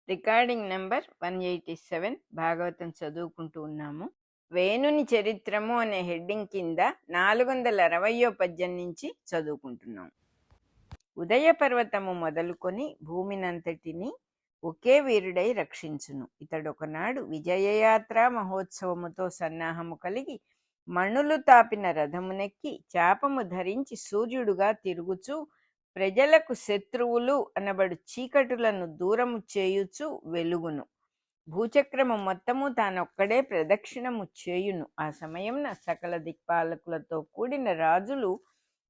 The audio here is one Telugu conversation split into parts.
రికార్డింగ్ నంబర్ 187 భాగవతం చదువుకుంటూ ఉన్నాము. వేణుని చరిత్రము అనే హెడ్డింగ్ కింద 460వ పద్యం నుంచి చదువుకుంటున్నాం. ఉదయ పర్వతము మొదలుకొని భూమినంతటిని ఒకే వీరుడై రక్షించును. ఇతడొకనాడు విజయయాత్ర మహోత్సవముతో సన్నాహము కలిగి మణులు తాపిన రథమునెక్కి చాపము ధరించి సూర్యుడుగా తిరుగుచూ ప్రజలకు శత్రువులు అనబడు చీకటులను దూరము చేయుచు వెలుగును. భూచక్రము మొత్తము తానొక్కడే ప్రదక్షిణము చేయును. ఆ సమయంన సకల దిక్పాలకులతో కూడిన రాజులు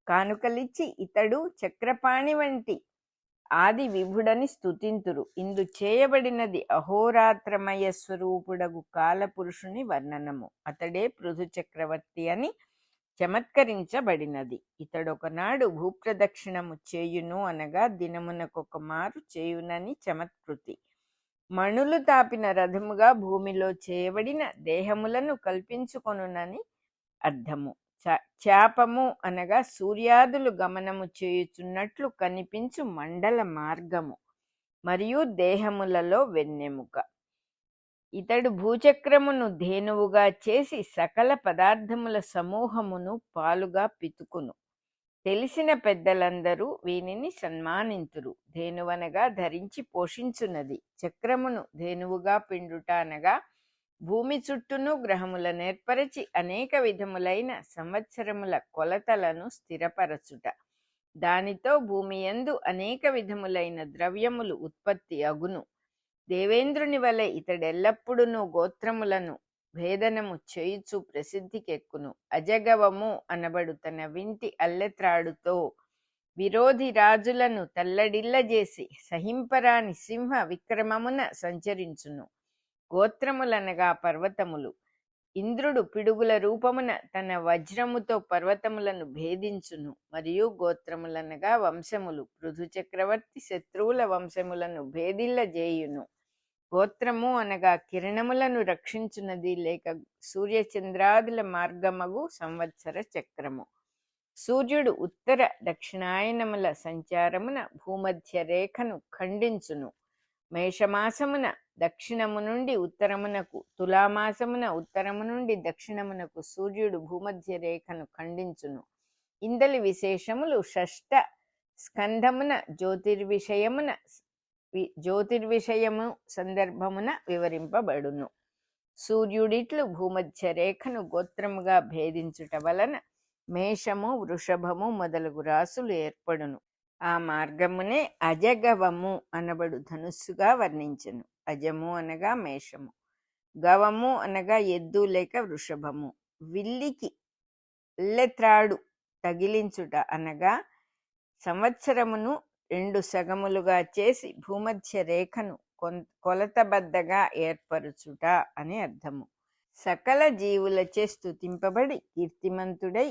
కానుకలిచ్చి ఇతడు చక్రపాణి వంటి ఆది విభుడని స్తుతింతురు. ఇందు చేయబడినది అహోరాత్రమయ స్వరూపుడగు కాలపురుషుని వర్ణనము. అతడే పృథు చక్రవర్తి అని చమత్కరించబడినది. ఇతడొకనాడు భూప్రదక్షిణము చేయును అనగా దినమునకొక మారు చేయునని చమత్కృతి. మణులు తాపిన రథముగా భూమిలో చేయబడిన దేహములను కల్పించుకొనునని అర్థము. చాపము అనగా సూర్యాదులు గమనము చేయుచున్నట్లు కనిపించు మండల మార్గము మరియు దేహములలో వెన్నెముక. ఇతడు భూచక్రమును ధేనువుగా చేసి సకల పదార్థముల సమూహమును పాలుగా పితుకును. తెలిసిన పెద్దలందరూ వీనిని సన్మానింతురు. ధేనువనగా ధరించి పోషించున్నది. చక్రమును ధేనువుగా పిండుట అనగా భూమి చుట్టూను గ్రహముల నేర్పరచి అనేక విధములైన సంవత్సరముల కొలతలను స్థిరపరచుట. దానితో భూమి యందు అనేక విధములైన ద్రవ్యములు ఉత్పత్తి అగును. దేవేంద్రుని వలె ఇతడెల్లప్పుడూ గోత్రములను భేదనము చేయుచు ప్రసిద్ధికెక్కును. అజగవము అనబడు తన వింటి అల్లెత్రాడుతో విరోధి రాజులను తల్లడిల్లజేసి సహింపరాని సింహ విక్రమమున సంచరించును. గోత్రములనగా పర్వతములు. ఇంద్రుడు పిడుగుల రూపమున తన వజ్రముతో పర్వతములను భేదించును. మరియు గోత్రములనగా వంశములు. పృథు చక్రవర్తి శత్రువుల వంశములను భేదిల్లజేయును. గోత్రము అనగా కిరణములను రక్షించున్నది లేక సూర్యచంద్రాదుల మార్గమగు సంవత్సర చక్రము. సూర్యుడు ఉత్తర దక్షిణాయనముల సంచారమున భూమధ్య రేఖను ఖండించును. మేషమాసమున దక్షిణము నుండి ఉత్తరమునకు, తులామాసమున ఉత్తరము నుండి దక్షిణమునకు సూర్యుడు భూమధ్య రేఖను ఖండించును. ఇందలి విశేషములు షష్ఠ స్కంధమున జ్యోతిర్విషయము సందర్భమున వివరింపబడును. సూర్యుడిట్లు భూమధ్య రేఖను గోత్రముగా భేదించుట వలన మేషము, వృషభము మొదలగు రాసులు ఏర్పడును. ఆ మార్గమునే అజగవము అనబడు ధనుస్సుగా వర్ణించెను. అజము అనగా మేషము, గవము అనగా ఎద్దు లేక వృషభము. విల్లికి అల్లెత్రాడు తగిలించుట అనగా సంవత్సరమును 2 సగములుగా చేసి భూమధ్య రేఖను కొలతబద్దగా ఏర్పరుచుట అని అర్థము. సకల జీవులచే స్తుతింపబడి కీర్తిమంతుడై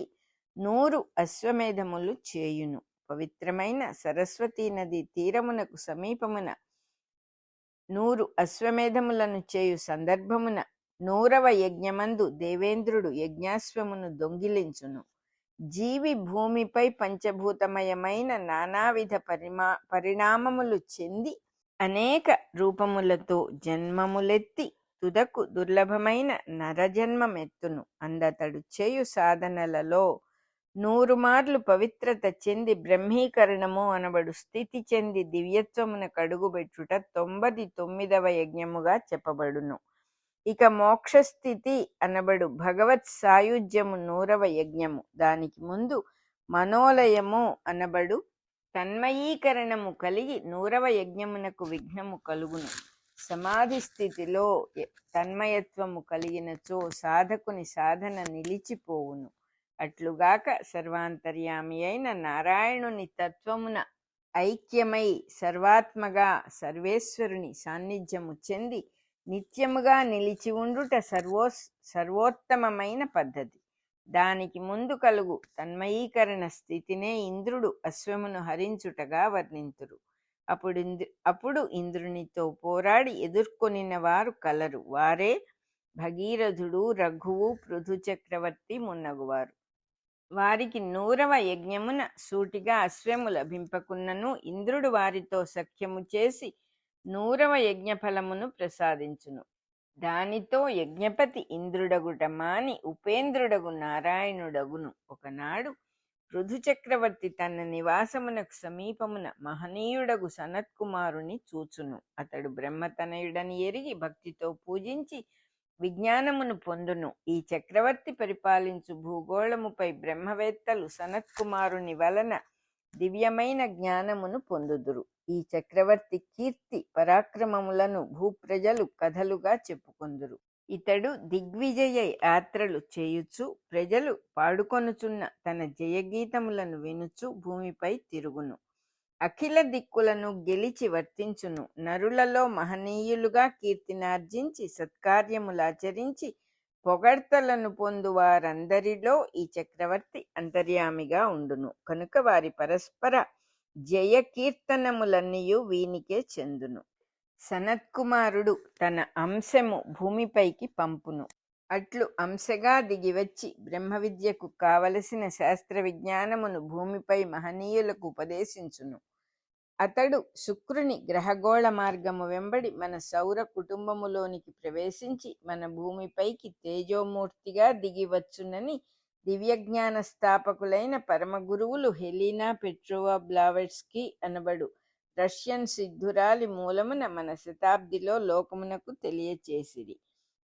100 అశ్వమేధములు చేయును. పవిత్రమైన సరస్వతీ నది తీరమునకు సమీపమున 100 అశ్వమేధములను చేయు సందర్భమున 100వ యజ్ఞమందు దేవేంద్రుడు యజ్ఞాశ్వమును దొంగిలించును. జీవి భూమిపై పంచభూతమయమైన నానావిధ పరిణామములు చెంది అనేక రూపములతో జన్మములెత్తి తుదకు దుర్లభమైన నరజన్మమెత్తును. అందతడు చేయు సాధనలలో 100 మార్లు పవిత్రత చెంది బ్రహ్మీకరణము అనబడు స్థితి చెంది దివ్యత్వమున కడుగుబెట్టుట 99వ యజ్ఞముగా చెప్పబడును. ఇక మోక్షస్థితి అనబడు భగవత్ సాయుధ్యము 100వ యజ్ఞము. దానికి ముందు మనోలయము అనబడు తన్మయీకరణము కలిగి 100వ యజ్ఞమునకు విఘ్నము కలుగును. సమాధి స్థితిలో తన్మయత్వము కలిగినచో సాధకుని సాధన నిలిచిపోవును. అట్లుగాక సర్వాంతర్యామి అయిన నారాయణుని తత్వమున ఐక్యమై సర్వాత్మగా సర్వేశ్వరుని సాన్నిధ్యము చెంది నిత్యముగా నిలిచి ఉండుట సర్వోత్తమమైన పద్ధతి. దానికి ముందు కలుగు తన్మయీకరణ స్థితినే ఇంద్రుడు అశ్వమును హరించుటగా వర్ణింతురు. అప్పుడు ఇంద్రునితో పోరాడి ఎదుర్కొనిన వారు కలరు. వారే భగీరథుడు, రఘువు, పృథు చక్రవర్తి మున్నగువారు. వారికి 100వ యజ్ఞమున సూటిగా అశ్వము లభింపకున్నను ఇంద్రుడు వారితో సఖ్యము చేసి 100వ యజ్ఞఫలమును ప్రసాదించును. దానితో యజ్ఞపతి ఇంద్రుడగుట మాని ఉపేంద్రుడగు నారాయణుడగును. ఒకనాడు పృథు చక్రవర్తి తన నివాసమునకు సమీపమున మహనీయుడగు సనత్కుమారుని చూచును. అతడు బ్రహ్మతనయుడని ఎరిగి భక్తితో పూజించి విజ్ఞానమును పొందును. ఈ చక్రవర్తి పరిపాలించు భూగోళముపై బ్రహ్మవేత్తలు సనత్కుమారుని వలన దివ్యమైన జ్ఞానమును పొందుదురు. ఈ చక్రవర్తి కీర్తి పరాక్రమములను భూప్రజలు కథలుగా చెప్పుకొందురు. ఇతడు దిగ్విజయ యాత్రలు చేయుచు ప్రజలు పాడుకొనుచున్న తన జయగీతములను వినుచు భూమిపై తిరుగును. అఖిల దిక్కులను గెలిచి వర్తించును. నరులలో మహనీయులుగా కీర్తినార్జించి సత్కార్యములాచరించి పొగడ్తలను పొందు వారందరిలో ఈ చక్రవర్తి అంతర్యామిగా ఉండును. కనుక వారి పరస్పర జయ కీర్తనములన్నీయు వీనికే చెందును. సనత్కుమారుడు తన అంశము భూమిపైకి పంపును. అట్లు అంశగా దిగివచ్చి బ్రహ్మ విద్యకు కావలసిన శాస్త్ర విజ్ఞానమును భూమిపై మహనీయులకు ఉపదేశించును. అతడు శుక్రుని గ్రహగోళ మార్గము వెంబడి మన సౌర కుటుంబములోనికి ప్రవేశించి మన భూమిపైకి తేజోమూర్తిగా దిగివచ్చునని దివ్యజ్ఞాన స్థాపకులైన పరమగురువులు హెలీనా పెట్రోవా బ్లావెట్స్కీ అనబడు రష్యన్ సిద్ధురాలి మూలమున మన శతాబ్దిలో లోకమునకు తెలియచేసిరి.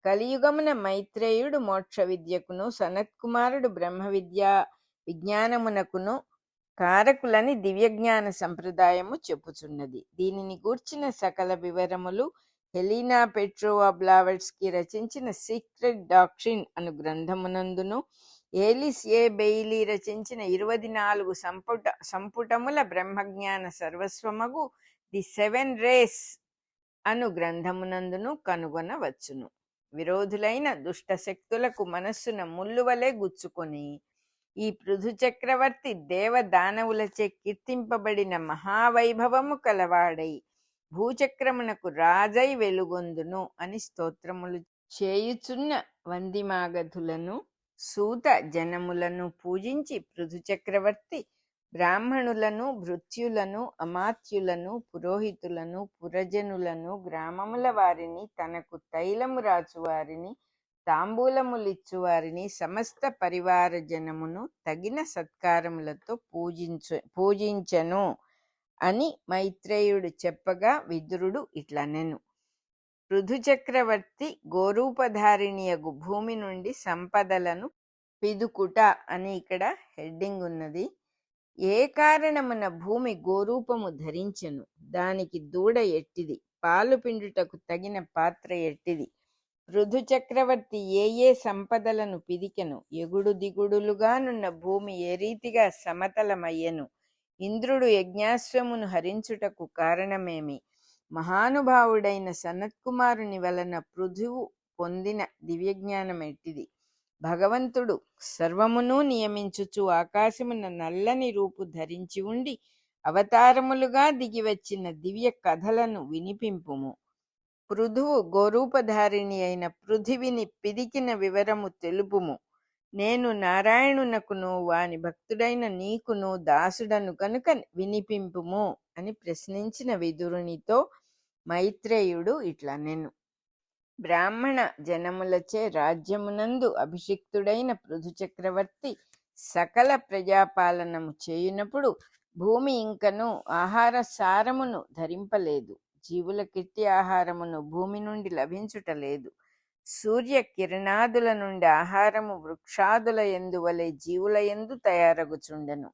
కలియుగమున మైత్రేయుడు మోక్ష విద్యకును సనత్కుమారుడు బ్రహ్మ విద్యా విజ్ఞానమునకును కారకులని దివ్యజ్ఞాన సంప్రదాయము చెప్పుచున్నది. దీనిని గూర్చిన సకల వివరములు హెలీనా పెట్రోవా బ్లావెట్స్కీ రచించిన సీక్రెట్ డాక్ట్రిన్ అను గ్రంథమునందును, ఏలిస్ ఏ బెయిలీ రచించిన 24 సంపుటముల బ్రహ్మజ్ఞాన సర్వస్వమగు ది 7 రేస్ అను గ్రంథమునందును కనుగొనవచ్చును. విరోధులైన దుష్ట శక్తులకు మనస్సున ముల్లువలే గుచ్చుకొని ఈ పృథు చక్రవర్తి దేవదానవులచే కీర్తింపబడిన మహావైభవము కలవాడై భూచక్రమునకు రాజై వెలుగొందును అని స్తోత్రములు చేయుచున్న వందిమాగధులను సూత జనములను పూజించి పృథు చక్రవర్తి బ్రాహ్మణులను, భృత్యులను, అమాత్యులను, పురోహితులను, పురజనులను, గ్రామముల వారిని, తనకు తైలము రాచు వారిని, తాంబూలములిచ్చు వారిని, సమస్త పరివార జనమును తగిన సత్కారములతో పూజించెను అని మైత్రేయుడు చెప్పగా విదురుడు ఇట్లనెను. పృథు చక్రవర్తి గోరూపధారిణియగు భూమి నుండి సంపదలను పిదుకుట అని ఇక్కడ హెడ్డింగ్ ఉన్నది. ఏ కారణమున భూమి గోరూపము ధరించెను? దానికి దూడ ఎట్టిది? పాలు పిండుటకు తగిన పాత్ర ఎట్టిది? పృథు చక్రవర్తి ఏ ఏ సంపదలను పిదికెను? ఎగుడు దిగుడులుగానున్న భూమి ఏ రీతిగా సమతలమయ్యెను? ఇంద్రుడు యజ్ఞాశ్వమును హరించుటకు కారణమేమి? మహానుభావుడైన సనత్కుమారుని వలన పృథువు పొందిన దివ్యజ్ఞానం ఎట్టిది? భగవంతుడు సర్వమును నియమించుచు ఆకాశమున నల్లని రూపు ధరించి ఉండి అవతారములుగా దిగివచ్చిన దివ్య కథలను వినిపింపుము. పృథువు గోరూపధారిణి అయిన పృథివిని పిదికిన వివరము తెలుపుము. నేను నారాయణునకును వాని భక్తుడైన నీకును దాసుడను కనుక వినిపింపుము అని ప్రశ్నించిన విదురునితో మైత్రేయుడు ఇట్లనెను. బ్రాహ్మణ జనములచే రాజ్యమునందు అభిషిక్తుడైన పృథు చక్రవర్తి సకల ప్రజాపాలనము చేయునప్పుడు భూమి ఇంకను ఆహార సారమును ధరింపలేదు. జీవులకిట్టి ఆహారమును భూమి నుండి లభించుటలేదు. సూర్య కిరణాదుల నుండి ఆహారము వృక్షాదుల యందు వలె జీవుల యందు తయారగుచుండెను.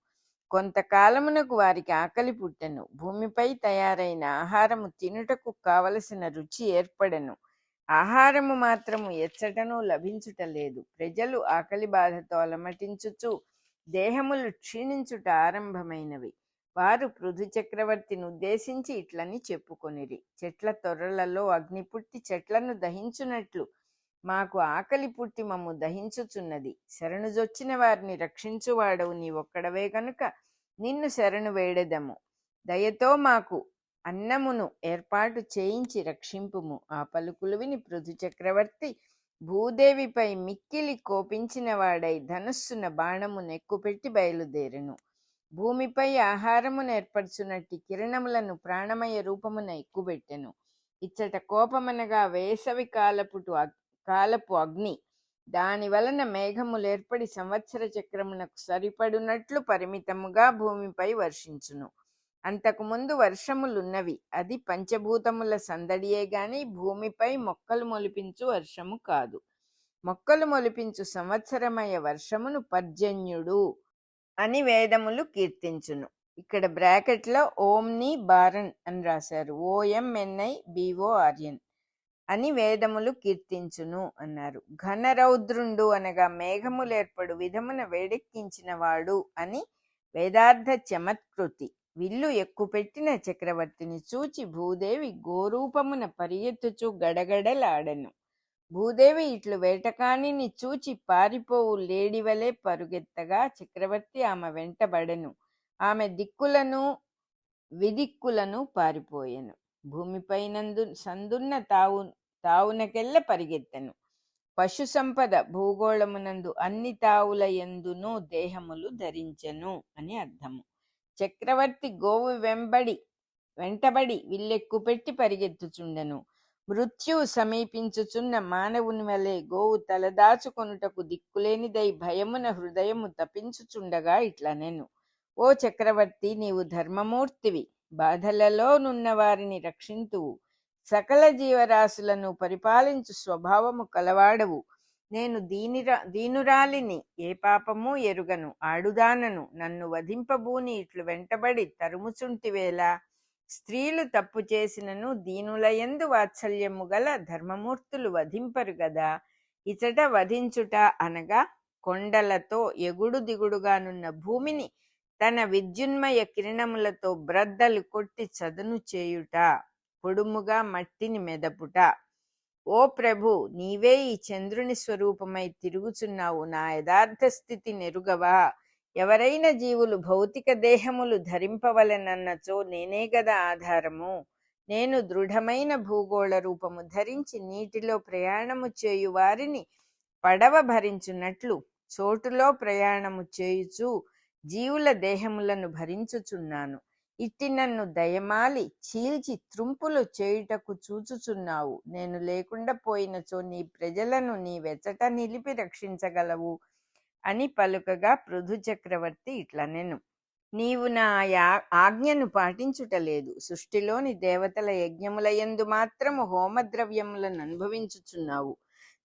కొంతకాలమునకు వారికి ఆకలి పుట్టెను. భూమిపై తయారైన ఆహారము తినుటకు కావలసిన రుచి ఏర్పడెను. ఆహారము మాత్రము ఎచ్చటనూ లభించుటలేదు. ప్రజలు ఆకలి బాధతో అలమటించుచు దేహములు క్షీణించుట ఆరంభమైనవి. వారు పృథు చక్రవర్తిని ఉద్దేశించి ఇట్లని చెప్పుకొనిరి. చెట్ల తొర్రలలో అగ్ని పుట్టి చెట్లను దహించునట్లు మాకు ఆకలి పుట్టి మమ్ము దహించుచున్నది. శరణుజొచ్చిన వారిని రక్షించువాడవు నీ ఒక్కడవే గనుక నిన్ను శరణు వేడెదము. దయతో మాకు అన్నమును ఏర్పాటు చేయించి రక్షింపుము. ఆ పలుకులు విని పృథు చక్రవర్తి భూదేవిపై మిక్కిలి కోపించిన వాడై ధనుస్సున బాణము నెక్కుపెట్టి బయలుదేరెను. భూమిపై ఆహారమును ఏర్పరచునట్టి కిరణములను ప్రాణమయ రూపమున ఎక్కుబెట్టెను. ఇచ్చట కోపమనగా వేసవి కాలపు అగ్ని, దాని వలన మేఘములు ఏర్పడి సంవత్సర చక్రమునకు సరిపడునట్లు పరిమితముగా భూమిపై వర్షించును. అంతకుముందు వర్షములున్నవి, అది పంచభూతముల సందడియే గాని భూమిపై మొక్కలు మొలిపించు వర్షము కాదు. మొక్కలు మొలిపించు సంవత్సరమయ వర్షమును పర్జన్యుడు అని వేదములు కీర్తించును. ఇక్కడ బ్రాకెట్లో ఓంని బారన్ అని రాశారు. OMNIBORN అని వేదములు కీర్తించును అన్నారు. ఘనరౌద్రుండు అనగా మేఘములేర్పడు విధమున వేడెక్కించిన వాడు అని వేదార్థ చమత్కృతి. విల్లు ఎక్కుపెట్టిన చక్రవర్తిని చూచి భూదేవి గోరూపమున పరిగెత్తుచు గడగడలాడెను. భూదేవి ఇట్లు వేటకానిని చూచి పారిపోవు లేడివలే పరుగెత్తగా చక్రవర్తి ఆమె వెంటబడెను. ఆమె దిక్కులను విదిక్కులను పారిపోయెను. భూమిపై సందున్న తావునకెల్ల పరిగెత్తెను. పశు సంపద భూగోళమునందు అన్ని తావుల యందును దేహములు ధరించెను అని అర్థము. చక్రవర్తి గోవు వెంటబడి విల్లెక్కుపెట్టి పరిగెత్తుచుండెను. మృత్యువు సమీపించుచున్న మానవుని వలె గోవు తలదాచుకొనుటకు దిక్కులేనిదై భయమున హృదయము తపించుచుండగా ఇట్లనెను. ఓ చక్రవర్తి, నీవు ధర్మమూర్తివి, బాధలలో నున్న వారిని రక్షింతువు, సకల జీవరాశులను పరిపాలించు స్వభావము కలవాడవు. నేను దీనురాలిని, ఏ పాపము ఎరుగను, ఆడుదానను, నన్ను వధింపబూని ఇట్లు వెంటబడి తరుముచుంటివేలా? స్త్రీలు తప్పు చేసినను దీనులయందు వాత్సల్యము గల ధర్మమూర్తులు వధింపరు గదా. ఇచట వధించుట అనగా కొండలతో ఎగుడు దిగుడుగానున్న భూమిని తన విద్యున్మయ కిరణములతో బ్రద్దలు కొట్టి చదును చేయుట, పొడుముగా మట్టిని మెదపుట. ఓ ప్రభు, నీవే ఈ చంద్రుని స్వరూపమై తిరుగుచున్నావు, నా యథార్థ స్థితి నెరుగవా? ఎవరైనా జీవులు భౌతిక దేహములు ధరింపవలెనన్నచో నేనే గదా ఆధారము. నేను దృఢమైన భూగోళ రూపము ధరించి నీటిలో ప్రయాణము చేయు వారిని పడవ భరించున్నట్లు చోటులో ప్రయాణము చేయుచు జీవుల దేహములను భరించుచున్నాను. ఇట్టి నన్ను దయమాలి చీల్చి త్రుంపులు చేయుటకు చూచుచున్నావు. నేను లేకుండా పోయినచో నీ ప్రజలను నీ వెచట నిలిపి రక్షించగలవు అని పలుకగా పృథు చక్రవర్తి ఇట్లనెను. నీవు నా ఆజ్ఞను పాటించుటలేదు. సృష్టిలోని దేవతల యజ్ఞములయందు మాత్రము హోమద్రవ్యములను అనుభవించుచున్నావు.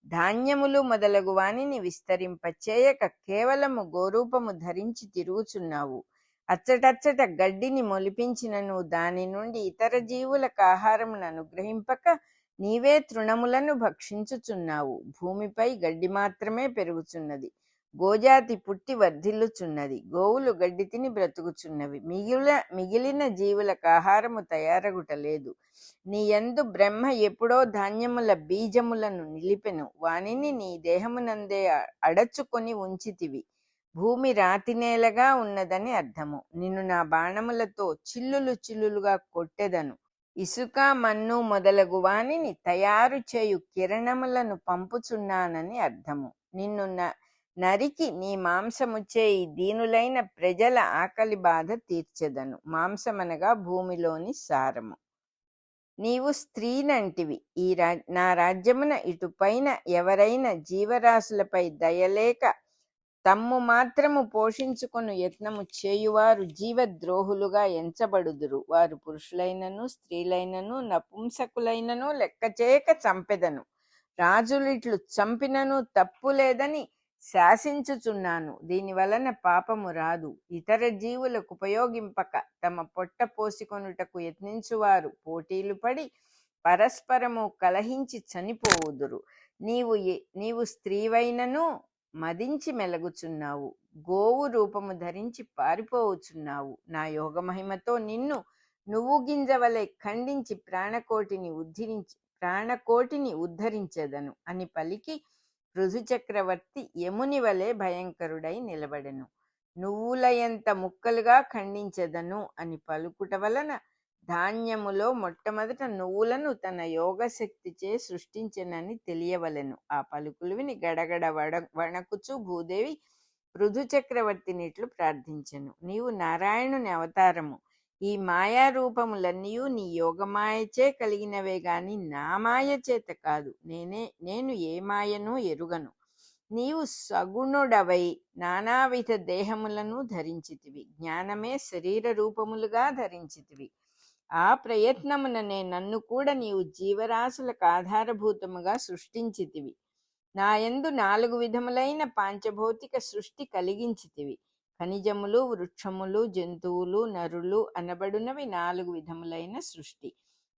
ధాన్యములు మొదలగు వానిని విస్తరింపచేయక కేవలము గోరూపము ధరించి తిరుగుచున్నావు. అచ్చటచ్చట గడ్డిని మొలిపించినను దాని నుండి ఇతర జీవులకు ఆహారమును అనుగ్రహింపక నీవే తృణములను భక్షించుచున్నావు. భూమిపై గడ్డి మాత్రమే పెరుగుచున్నది. గోజాతి పుట్టి వర్ధిల్లుచున్నది. గోవులు గడ్డి తిని బ్రతుకుచున్నవి. మిగిలిన జీవులకు ఆహారము తయారగుటలేదు. నీ యందు బ్రహ్మ ఎప్పుడో ధాన్యముల బీజములను నిలిపెను. వానిని నీ దేహమునందే అడచుకొని ఉంచితివి. భూమి రాతినేలగా ఉన్నదని అర్థము. నిన్ను నా బాణములతో చిల్లులుగా కొట్టెదను. ఇసుక, మన్ను మొదలగు వానిని తయారు చేయు కిరణములను పంపుచున్నానని అర్థము. నిన్ను నరికి నీ మాంసముచ్చే ఈ దీనులైన ప్రజల ఆకలి బాధ తీర్చెదను. మాంసమనగా భూమిలోని సారము. నీవు స్త్రీనంటివి. నా రాజ్యమున ఇటుపైన ఎవరైనా జీవరాశులపై దయలేక తమ్ము మాత్రము పోషించుకొను యత్నము చేయువారు జీవద్రోహులుగా ఎంచబడుదురు. వారు పురుషులైనను స్త్రీలైనను నపుంసకులైనను లెక్కచేయక చంపెదను. రాజులిట్లు చంపినను తప్పు లేదని శాసించుచున్నాను. దీని వలన పాపము రాదు. ఇతర జీవులకు ఉపయోగింపక తమ పొట్ట పోసికొనుటకు యత్నించువారు పోటీలు పడి పరస్పరము కలహించి చనిపోవుదురు. నీవు స్త్రీవైనను మదించి మెలగుచున్నావు. గోవు రూపము ధరించి పారిపోవచ్చున్నావు. నా యోగ మహిమతో నిన్ను నువ్వు గింజవలే ఖండించి ప్రాణకోటిని ఉద్ధరించెదను అని పలికి పృథు చక్రవర్తి యముని వలె భయంకరుడై నిలబడెను. నువ్వులయంత ముక్కలుగా ఖండించెదను అని పలుకుట వలన ధాన్యములో మొట్టమొదట నువ్వులను తన యోగశక్తిచే సృష్టించెనని తెలియవలెను. ఆ పలుకులు విని గడగడ వణకుచు భూదేవి పృథు చక్రవర్తినిట్లు ప్రార్థించెను. నీవు నారాయణుని అవతారము. ఈ మాయా రూపములన్నీయు నీ యోగమాయచే కలిగినవే గాని నా మాయ చేత కాదు. నేను ఏ మాయను ఎరుగను. నీవు సగుణుడవై నానావిధ దేహములను ధరించితివి. జ్ఞానమే శరీర రూపములుగా ధరించితివి. ఆ ప్రయత్నముననే నన్ను కూడా నీవు జీవరాశులకు ఆధారభూతముగా సృష్టించితివి. నాయందు 4 విధములైన పాంచభౌతిక సృష్టి కలిగించితివి. ఖనిజములు, వృక్షములు, జంతువులు, నరులు అనబడునవి 4 విధములైన సృష్టి.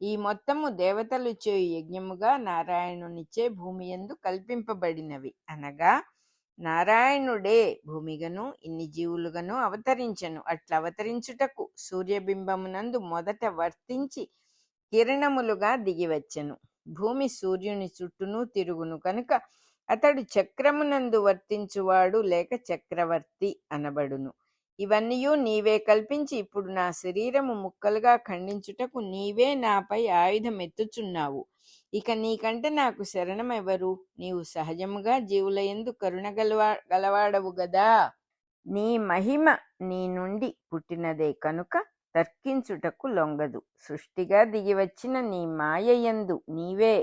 ఈ మొత్తము దేవతలు చేయు యజ్ఞముగా నారాయణునిచే భూమియందు కల్పింపబడినవి. అనగా నారాయణుడే భూమిగను ఇన్ని జీవులుగను అవతరించెను. అట్లా అవతరించుటకు సూర్యబింబమునందు మొదట వర్తించి కిరణములుగా దిగివచ్చెను. భూమి సూర్యుని చుట్టూను తిరుగును కనుక అతడు చక్రమునందు వర్తించువాడు లేక చక్రవర్తి అనబడును. ఇవన్నీయూ నీవే కల్పించి ఇప్పుడు నా శరీరము ముక్కలుగా ఖండించుటకు నీవే నాపై ఆయుధం ఎత్తుచున్నావు. ఇక నీకంటే నాకు శరణమెవరు? నీవు సహజముగా జీవుల యందు కరుణ గలవాడవు గదా. నీ మహిమ నీ నుండి పుట్టినదే కనుక తర్కించుటకు లొంగదు. సృష్టిగా దిగివచ్చిన నీ మాయయందు నీవే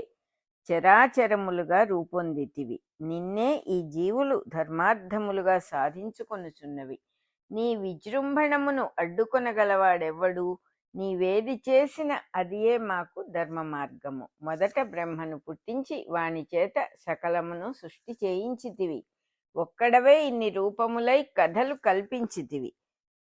చరాచరములుగా రూపొందితివి. నిన్నే ఈ జీవులు ధర్మార్థములుగా సాధించుకొనుచున్నవి. నీ విజృంభణమును అడ్డుకొనగలవాడెవ్వడు? నీవేది చేసిన అదియే మాకు ధర్మ మార్గము. మొదట బ్రహ్మను పుట్టించి వాని చేత సకలమును సృష్టి చేయించితివి. ఒక్కడవే ఇన్ని రూపములై కథలు కల్పించితివి.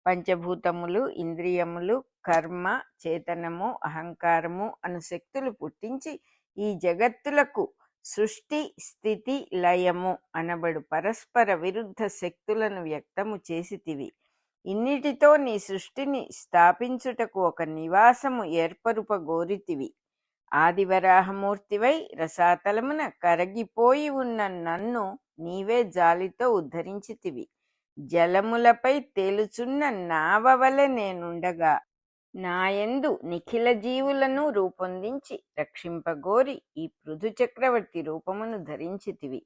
పంచభూతములు, ఇంద్రియములు, కర్మ, చేతనము, అహంకారము అను శక్తులు పుట్టించి ఈ జగత్తులకు సృష్టి, స్థితి, లయము అనబడు పరస్పర విరుద్ధ శక్తులను వ్యక్తము చేసితివి. ఇన్నిటితో నీ సృష్టిని స్థాపించుటకు ఒక నివాసము ఏర్పరుపగోరితివి. ఆదివరాహమూర్తివై రసాతలమున కరగిపోయి ఉన్న నన్ను నీవే జాలితో ఉద్ధరించితివి. జలములపై తేలుచున్న నావవలె నేనుండగా నాయందు నిఖిల జీవులను రూపొందించి రక్షింపగోరి ఈ పృథు చక్రవర్తి రూపమును ధరించితివి.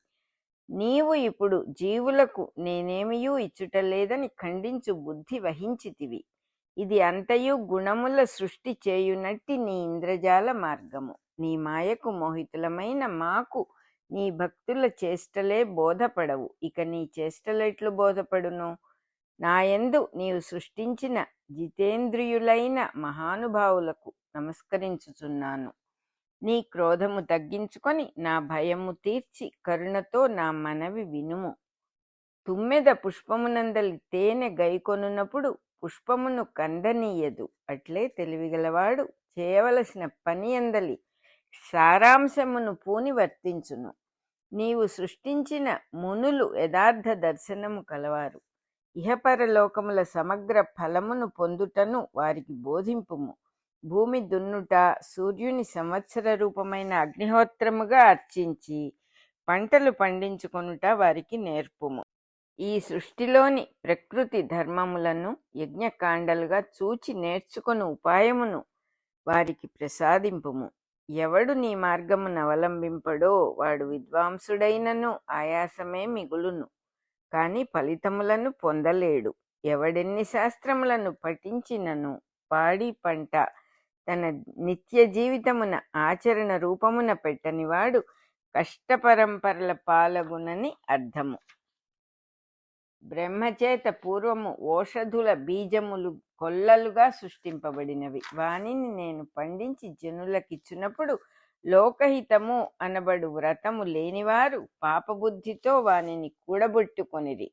నీవు ఇప్పుడు జీవులకు నేనేమియూ ఇచ్చుటలేదని ఖండించు బుద్ధి వహించితివి. ఇది అంతయు గుణముల సృష్టి చేయునట్టి నీ ఇంద్రజాల మార్గము. నీ మాయకు మోహితులమైన మాకు నీ భక్తుల చేష్టలే బోధపడవు. ఇక నీ చేష్టలెట్లు బోధపడును? నాయందు నీవు సృష్టించిన జితేంద్రియులైన మహానుభావులకు నమస్కరించుచున్నాను. నీ క్రోధము తగ్గించుకొని నా భయము తీర్చి కరుణతో నా మనవి వినుము. తుమ్మెద పుష్పమునందలి తేనె గైకొనున్నప్పుడు పుష్పమును కందనీయదు. అట్లే తెలివిగలవాడు చేయవలసిన పని అందలి సారాంశమును పూని వర్తించును. నీవు సృష్టించిన మునులు యథార్థ దర్శనము కలవారు. ఇహపరలోకముల సమగ్ర ఫలమును పొందుటను వారికి బోధింపుము. భూమి దున్నుట, సూర్యుని సంవత్సర రూపమైన అగ్నిహోత్రముగా అర్చించి పంటలు పండించుకొనుట వారికి నేర్పుము. ఈ సృష్టిలోని ప్రకృతి ధర్మములను యజ్ఞకాండలుగా చూచి నేర్చుకొని ఉపాయమును వారికి ప్రసాదింపుము. ఎవడు నీ మార్గమును అవలంబింపడో వాడు విద్వాంసుడైనను ఆయాసమే మిగులును, కాని ఫలితములను పొందలేడు. ఎవడెన్ని శాస్త్రములను పఠించినను పాడి పంట తన నిత్య జీవితమున ఆచరణ రూపమున పెట్టనివాడు కష్టపరంపరల పాలగునని అర్థము. బ్రహ్మచేత పూర్వము ఓషధుల బీజములు కొల్లలుగా సృష్టింపబడినవి. వానిని నేను పండించి జనులకిచ్చినప్పుడు లోకహితము అనబడు వ్రతము లేనివారు పాపబుద్ధితో వానిని కూడబొట్టుకొనిరి.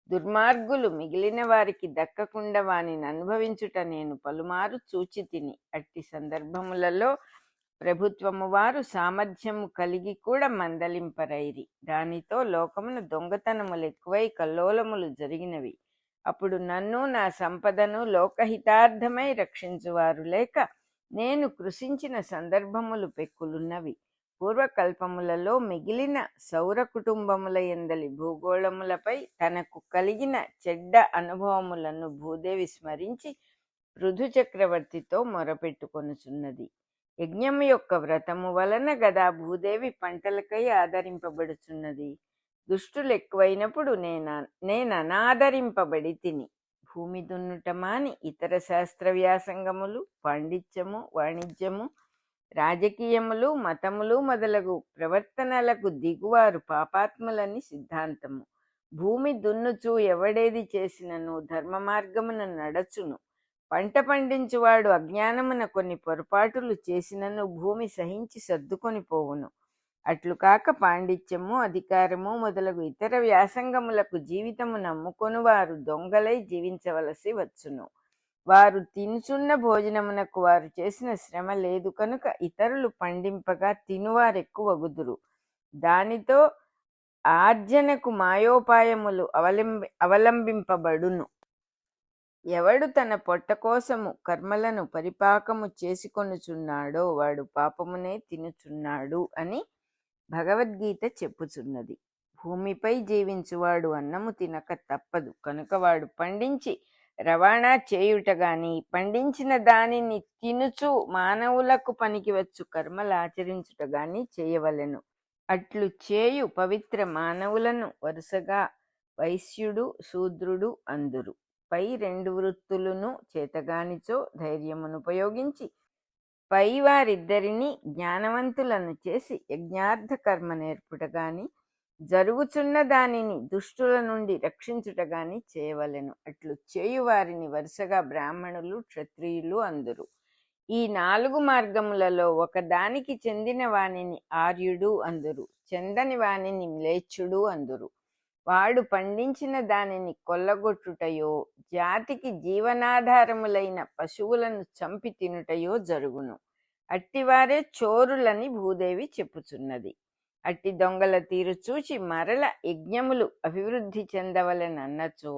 దుర్మార్గులు మిగిలిన వారికి దక్కకుండా వానిని అనుభవించుట నేను పలుమారు చూచి తిని. అట్టి సందర్భములలో ప్రభుత్వము వారు సామర్థ్యము కలిగి కూడా మందలింపరైరి. దానితో లోకమున దొంగతనములు ఎక్కువై కల్లోలములు జరిగినవి. అప్పుడు నన్ను నా సంపదను లోకహితార్థమై రక్షించువారు లేక నేను కృషించిన సందర్భములు పెక్కులున్నవి. పూర్వకల్పములలో మిగిలిన సౌర కుటుంబముల యందలి భూగోళములపై తనకు కలిగిన చెడ్డ అనుభవములను భూదేవి స్మరించి పృథు చక్రవర్తితో మొరపెట్టుకొనుచున్నది. యజ్ఞము యొక్క వ్రతము వలన గదా భూదేవి పంటలకై ఆదరింపబడుచున్నది. దుష్టులు ఎక్కువైనప్పుడు నేననాదరింపబడి తిని. భూమి దున్నుట మాని ఇతర శాస్త్ర వ్యాసంగములు, పాండిత్యము, వాణిజ్యము, రాజకీయములు, మతములు మొదలగు ప్రవర్తనలకు దిగువారు పాపాత్ములని సిద్ధాంతము. భూమి దున్నుచు ఎవడేది చేసినను ధర్మ మార్గమున నడచును. పంట పండించువాడు అజ్ఞానమున కొన్ని పొరపాటులు చేసినను భూమి సహించి సర్దుకొని పోవును. అట్లు కాక పాండిత్యము, అధికారము మొదలగు ఇతర వ్యాసంగములకు జీవితము నమ్ముకొని వారు దొంగలై జీవించవలసి వచ్చును. వారు తినుచున్న భోజనమునకు వారు చేసిన శ్రమ లేదు కనుక ఇతరులు పండింపగా తినువారెక్కువగుదురు. దానితో ఆర్జనకు మాయోపాయములు అవలంబింపబడును. ఎవడు తన పొట్ట కోసము కర్మలను పరిపాకము చేసుకొనుచున్నాడో వాడు పాపమునే తినుచున్నాడు అని భగవద్గీత చెప్పుచున్నది. భూమిపై జీవించువాడు అన్నము తినక తప్పదు కనుక వాడు పండించి రవాణా చేయుట గాని, పండించిన దానిని తినుచు మానవులకు పనికివచ్చు కర్మలు ఆచరించుట గాని చేయవలెను. అట్లు చేయు పవిత్ర మానవులను వరుసగా వైశ్యుడు, శూద్రుడు అందురు. పై రెండు వృత్తులను చేతగానిచో ధైర్యమునుపయోగించి పై వారిద్దరినీ జ్ఞానవంతులను చేసి యజ్ఞార్థ కర్మ నేర్పుట గాని, జరుగుచున్న దానిని దుష్టుల నుండి రక్షించుట గాని చేయవలెను. అట్లు చేయువారిని వరుసగా బ్రాహ్మణులు, క్షత్రియులు అందురు. ఈ 4 మార్గములలో ఒకదానికి చెందిన వానిని ఆర్యుడు అందురు. చెందని వానిని మ్లేచ్ఛుడు అందురు. వాడు పండించిన దానిని కొల్లగొట్టుటయో, జాతికి జీవనాధారములైన పశువులను చంపి తినుటయో జరుగును. అట్టివారే చోరులని భూదేవి చెప్పుచున్నది. అట్టి దొంగల తీరు చూచి మరల యజ్ఞములు అభివృద్ధి చెందవలెనన్నచో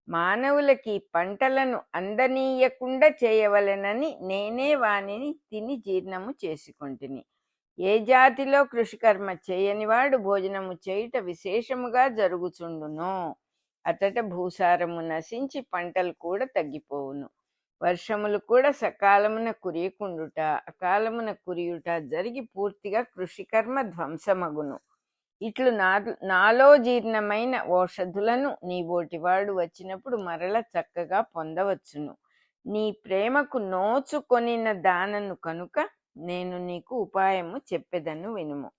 మానవులకి పంటలను అందనీయకుండా చేయవలెనని నేనే వానిని తిని జీర్ణము చేసుకొంటిని. ఏ జాతిలో కృషికర్మ చేయనివాడు భోజనము చేయుట విశేషముగా జరుగుచుండునో అతట భూసారము నశించి పంటలు కూడా తగ్గిపోవును. వర్షములు కూడా సకాలమున కురియకుండుట, అకాలమున కురియుట జరిగి పూర్తిగా కృషికర్మ ధ్వంసమగును. ఇట్లు నాలో జీర్ణమైన ఓషధులను నీబోటివాడు వచ్చినప్పుడు మరల చక్కగా పొందవచ్చును. నీ ప్రేమకు నోచుకొనిన దానను కనుక నేను నీకు ఉపాయము చెప్పెదను వినుము.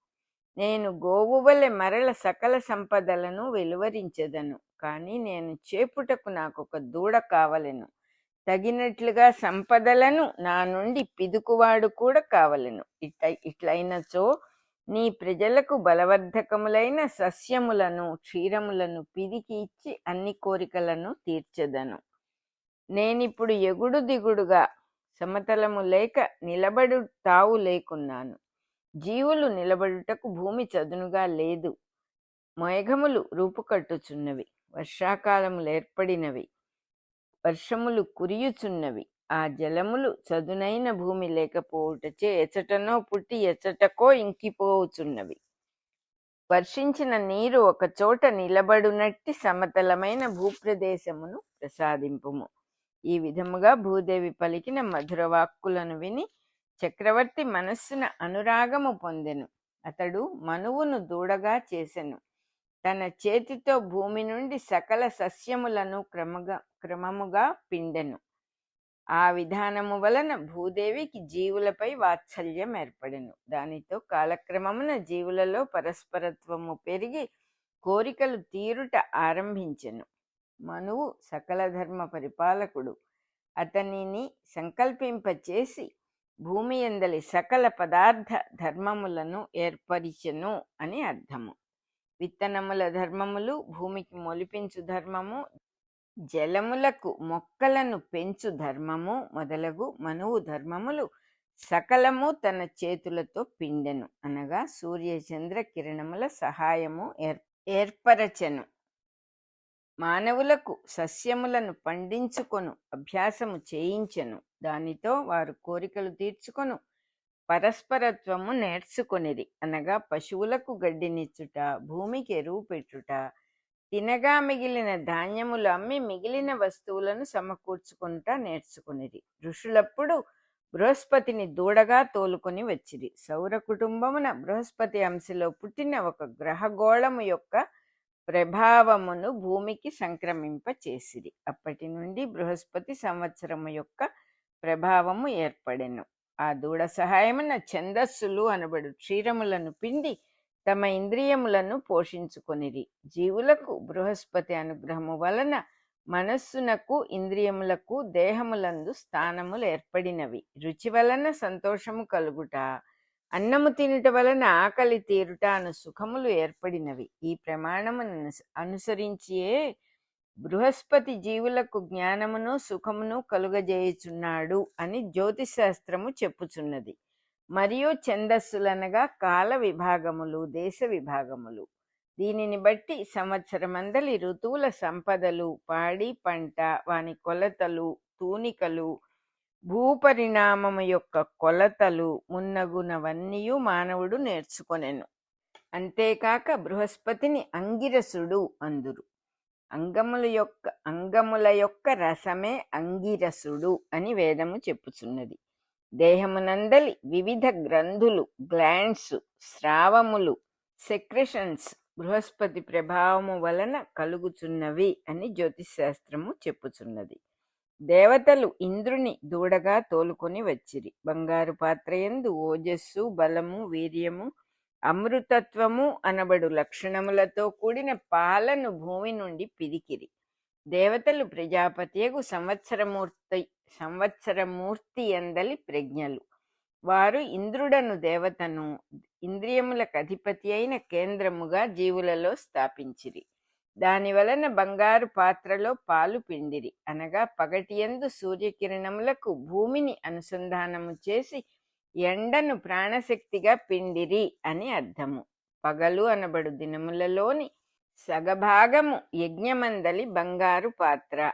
నేను గోవు వలె మరల సకల సంపదలను వెలువరించెదను. కానీ నేను చేపుటకు నాకొక దూడ కావలెను. తగినట్లుగా సంపదలను నా నుండి పిదుకువాడు కూడా కావలెను. ఇట్లయినచో నీ ప్రజలకు బలవర్ధకములైన సస్యములను, క్షీరములను పిదికి ఇచ్చి అన్ని కోరికలను తీర్చెదను. నేనిప్పుడు ఎగుడు దిగుడుగా సమతలము లేక నిలబడు తావు లేకున్నాను. జీవులు నిలబడుటకు భూమి చదునుగా లేదు. మేఘములు రూపుకట్టుచున్నవి, వర్షాకాలములు ఏర్పడినవి, వర్షములు కురియుచున్నవి. ఆ జలములు చదునైన భూమి లేకపోవుటచే ఎచటనో పుట్టి ఎచటకో ఇంకిపోవుచున్నవి. వర్షించిన నీరు ఒక చోట నిలబడునట్టి సమతలమైన భూప్రదేశమును ప్రసాదింపుము. ఈ విధముగా భూదేవి పలికిన మధుర వాక్కులను విని చక్రవర్తి మనస్సున అనురాగము పొందెను. అతడు మనువును దూడగా చేసెను. తన చేతితో భూమి నుండి సకల సస్యములను క్రమముగా పిండెను. ఆ విధానము వలన భూదేవికి జీవులపై వాత్సల్యం ఏర్పడెను. దానితో కాలక్రమమున జీవులలో పరస్పరత్వము పెరిగి కోరికలు తీరుట ఆరంభించెను. మనువు సకల ధర్మ పరిపాలకుడు. అతనిని సంకల్పింపచేసి భూమి యందలి సకల పదార్థ ధర్మములను ఏర్పరిచెను అని అర్థము. విత్తనముల ధర్మములు, భూమికి మొలిపించు ధర్మము, జలములకు మొక్కలను పెంచు ధర్మము మొదలగు మనువు ధర్మములు సకలము తన చేతులతో పిండెను. అనగా సూర్య చంద్ర కిరణముల సహాయము ఏర్పరచెను. మానవులకు సస్యములను పండించుకొను అభ్యాసము చేయించెను. దానితో వారు కోరికలు తీర్చుకొను పరస్పరత్వము నేర్చుకొనిరి. అనగా పశువులకు గడ్డినిచ్చుట, భూమికి ఎరువు పెట్టుట, తినగా మిగిలిన ధాన్యములు అమ్మి మిగిలిన వస్తువులను సమకూర్చుకుంట నేర్చుకునిరి. ఋషులప్పుడు బృహస్పతిని దూడగా తోలుకొని వచ్చిరి. సౌర కుటుంబమున బృహస్పతి అంశలో పుట్టిన ఒక గ్రహగోళము యొక్క ప్రభావమును భూమికి సంక్రమింపచేసిరి. అప్పటి నుండి బృహస్పతి సంవత్సరము యొక్క ప్రభావము ఏర్పడెను. ఆ దూడ సహాయమున ఛందస్సులు అనబడు క్షీరములను పిండి తమ ఇంద్రియములను పోషించుకొనిరి. జీవులకు బృహస్పతి అనుగ్రహము వలన మనస్సునకు ఇంద్రియములకు దేహములందు స్థానములు ఏర్పడినవి. రుచి వలన సంతోషము కలుగుట, అన్నము తినుట వలన ఆకలి తీరుట అను సుఖములు ఏర్పడినవి. ఈ ప్రమాణమును అనుసరించియే బృహస్పతి జీవులకు జ్ఞానమును సుఖమును కలుగజేయుచున్నాడు అని జ్యోతిశాస్త్రము చెప్పుచున్నది. మరియు ఛందస్సులనగా కాల విభాగములు, దేశ విభాగములు. దీనిని బట్టి సంవత్సరమందలి ఋతువుల సంపదలు, పాడి పంట, వాని కొలతలు, తూనికలు, భూపరిణామము యొక్క కొలతలు మున్నగునవన్నీయు మానవుడు నేర్చుకొనెను. అంతేకాక బృహస్పతిని అంగిరసుడు అందురు. అంగముల యొక్క రసమే అంగిరసుడు అని వేదము చెప్పుచున్నది. దేహమునందలి వివిధ గ్రంథులు, గ్లాండ్స్, స్రావములు, సెక్రెషన్స్ బృహస్పతి ప్రభావము వలన కలుగుచున్నవి అని జ్యోతిశాస్త్రము చెప్పుచున్నది. దేవతలు ఇంద్రుని దూడగా తోలుకొని వచ్చిరి. బంగారు పాత్రయందు ఓజస్సు, బలము, వీర్యము, అమృతత్వము అనబడు లక్షణములతో కూడిన పాలను భూమి నుండి పిదికిరి. దేవతలు ప్రజాపతియగు సంవత్సరమూర్తి ఎందలి ప్రజ్ఞలు. వారు ఇంద్రుడను దేవతను ఇంద్రియములకు అధిపతి అయిన కేంద్రముగా జీవులలో స్థాపించిరి. దాని వలన బంగారు పాత్రలో పాలు పిండిరి. అనగా పగటియందు సూర్యకిరణములకు భూమిని అనుసంధానము చేసి ఎండను ప్రాణశక్తిగా పిండిరి అని అర్థము. పగలు అనబడు దినములలోని సగభాగము యజ్ఞమందలి బంగారు పాత్ర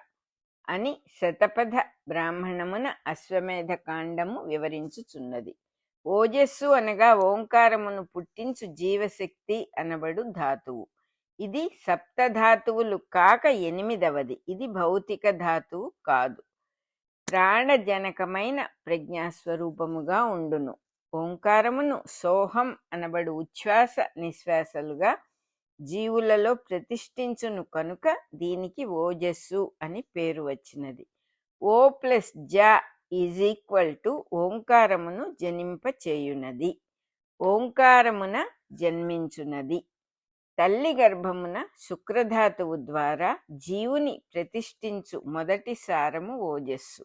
అని శతపథ బ్రాహ్మణమున అశ్వమేధ కాండము వివరించుచున్నది. ఓజస్సు అనగా ఓంకారమును పుట్టించు జీవశక్తి అనబడు ధాతువు. ఇది సప్తధాతువులు కాక 8వది. ఇది భౌతిక ధాతువు కాదు. ప్రాణజనకమైన ప్రజ్ఞాస్వరూపముగా ఉండును. ఓంకారమును సోహం అనబడు ఉచ్ఛ్వాస నిశ్వాసలుగా జీవులలో ప్రతిష్ఠించును కనుక దీనికి ఓజస్సు అని పేరు వచ్చినది. ఓ ప్లస్ జ ఈజ్ ఈక్వల్ టు ఓంకారమును జనింపచేయునది, ఓంకారమున జన్మించునది. తల్లి గర్భమున శుక్రధాతువు ద్వారా జీవుని ప్రతిష్ఠించు మొదటి సారము ఓజస్సు.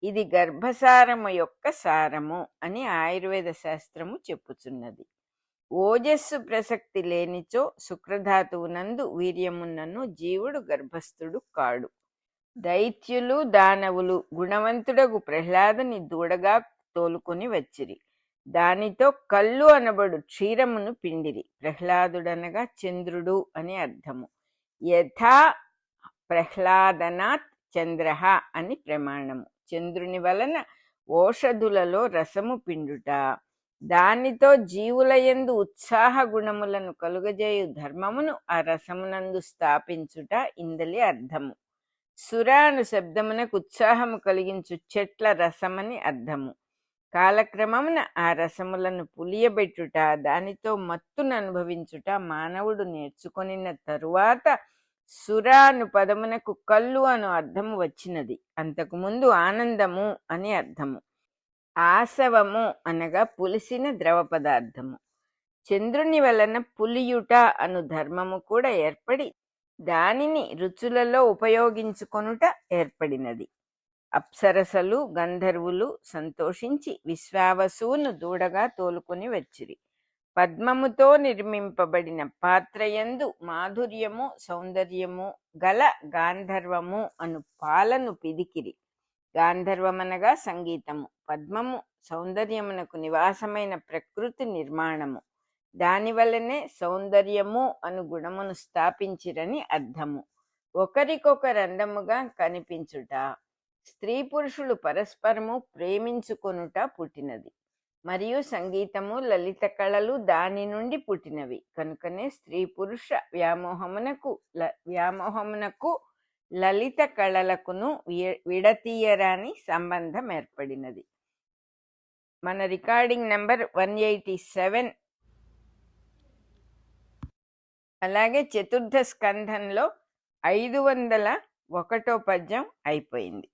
ఇది గర్భసారము యొక్క సారము అని ఆయుర్వేద శాస్త్రము చెప్పుచున్నది. ఓజస్సు ప్రసక్తి లేనిచో శుక్రధాతువునందు వీర్యమున్నను జీవుడు గర్భస్థుడు కాడు. దైత్యులు, దానవులు గుణవంతుడగు ప్రహ్లాదుని దూడగా తోలుకొని వచ్చిరి. దానితో కళ్ళు అనబడు క్షీరమును పిండిరి. ప్రహ్లాదుడనగా చంద్రుడు అని అర్థము. యథా ప్రహ్లాదనాత్ చంద్ర అని ప్రమాణము. చంద్రుని వలన ఓషధులలో రసము పిండుట, దానితో జీవులయందు ఉత్సాహ గుణములను కలుగజేయు ధర్మమును ఆ రసమునందు స్థాపించుట ఇందలి అర్థము. సుర అను శబ్దమునకు ఉత్సాహము కలిగించు చెట్ల రసమని అర్థము. కాలక్రమమున ఆ రసములను పులియబెట్టుట, దానితో మత్తును అనుభవించుట మానవుడు నేర్చుకొనిన తరువాత సుర అను పదమునకు కళ్ళు అను అర్థము వచ్చినది. అంతకుముందు ఆనందము అని అర్థము. ఆసవము అనగా పులిసిన ద్రవ పదార్థము. చంద్రుని వలన పులియుట అను ధర్మము కూడా ఏర్పడి దానిని రుచులలో ఉపయోగించుకొనుట ఏర్పడినది. అప్సరసలు, గంధర్వులు సంతోషించి విశ్వావసువును దూడగా తోలుకొని వచ్చిరి. పద్మముతో నిర్మింపబడిన పాత్రయందు మాధుర్యము, సౌందర్యము గల గాంధర్వము అను పాలను పిదికిరి. గాంధర్వమనగా సంగీతము. పద్మము సౌందర్యమునకు నివాసమైన ప్రకృతి నిర్మాణము. దానివల్లనే సౌందర్యము అను గుణమును స్థాపించిరని అర్థము. ఒకరికొకరందముగా కనిపించుట, స్త్రీ పురుషులు పరస్పరము ప్రేమించుకొనుట పుట్టినది. మరియు సంగీతము, లలిత కళలు దాని నుండి పుట్టినవి. కనుకనే స్త్రీ పురుష వ్యామోహమునకు లలిత కళలకును విడతీయరాని సంబంధం ఏర్పడినది. మన రికార్డింగ్ నెంబర్ 187 అలాగే చతుర్థ స్కంధంలో 501 పద్యం అయిపోయింది.